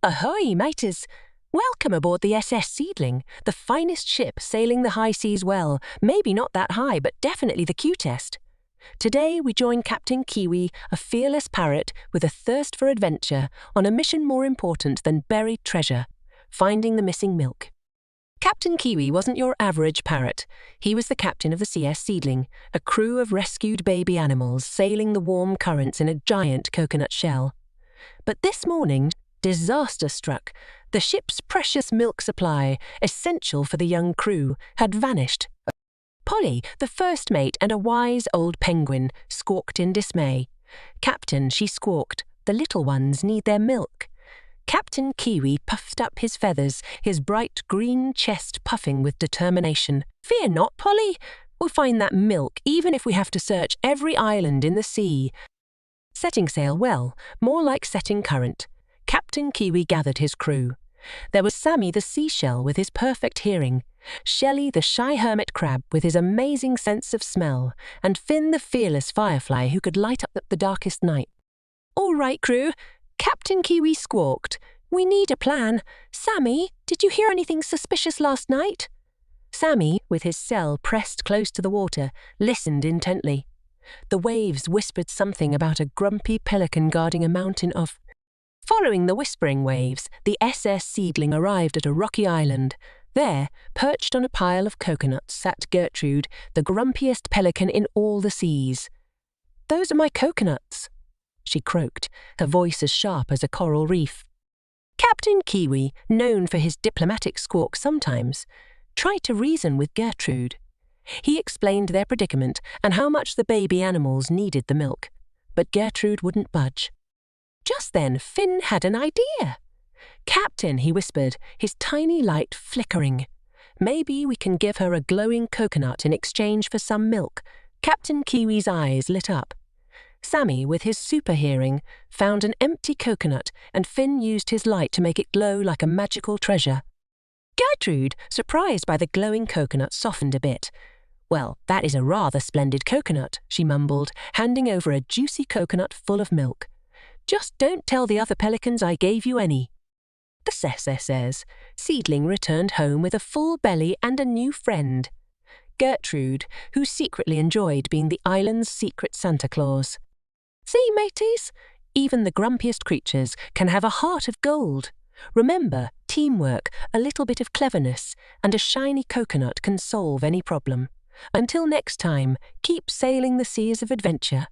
Ahoy, maters! Welcome aboard the SS Seedling, the finest ship sailing the high seas well. Maybe not that high, but definitely the cutest. Today we join Captain Kiwi, a fearless parrot with a thirst for adventure, on a mission more important than buried treasure, finding the missing milk. Captain Kiwi wasn't your average parrot. He was the captain of the CS Seedling, a crew of rescued baby animals sailing the warm currents in a giant coconut shell. But this morning, disaster struck. The ship's precious milk supply, essential for the young crew, had vanished. Polly, the first mate and a wise old penguin, squawked in dismay. "Captain," she squawked, "the little ones need their milk." Captain Kiwi puffed up his feathers, his bright green chest puffing with determination. "Fear not, Polly. We'll find that milk, even if we have to search every island in the sea." Setting sail well, more like setting current. Captain Kiwi gathered his crew. There was Sammy the seashell with his perfect hearing, Shelley the shy hermit crab with his amazing sense of smell, and Finn the fearless firefly who could light up the darkest night. "All right, crew," Captain Kiwi squawked. "We need a plan. Sammy, did you hear anything suspicious last night?" Sammy, with his cell pressed close to the water, listened intently. The waves whispered something about a grumpy pelican guarding a mountain of... Following the whispering waves, the SS Seedling arrived at a rocky island. There, perched on a pile of coconuts, sat Gertrude, the grumpiest pelican in all the seas. "Those are my coconuts," she croaked, her voice as sharp as a coral reef. Captain Kiwi, known for his diplomatic squawk sometimes, tried to reason with Gertrude. He explained their predicament and how much the baby animals needed the milk, but Gertrude wouldn't budge. Just then, Finn had an idea. "Captain," he whispered, his tiny light flickering. "Maybe we can give her a glowing coconut in exchange for some milk." Captain Kiwi's eyes lit up. Sammy, with his super hearing, found an empty coconut, and Finn used his light to make it glow like a magical treasure. Gertrude, surprised by the glowing coconut, softened a bit. "Well, that is a rather splendid coconut," she mumbled, handing over a juicy coconut full of milk. "Just don't tell the other pelicans I gave you any." The SS Seedling returned home with a full belly and a new friend, Gertrude, who secretly enjoyed being the island's secret Santa Claus. "See, mateys, even the grumpiest creatures can have a heart of gold. Remember, teamwork, a little bit of cleverness, and a shiny coconut can solve any problem. Until next time, keep sailing the seas of adventure."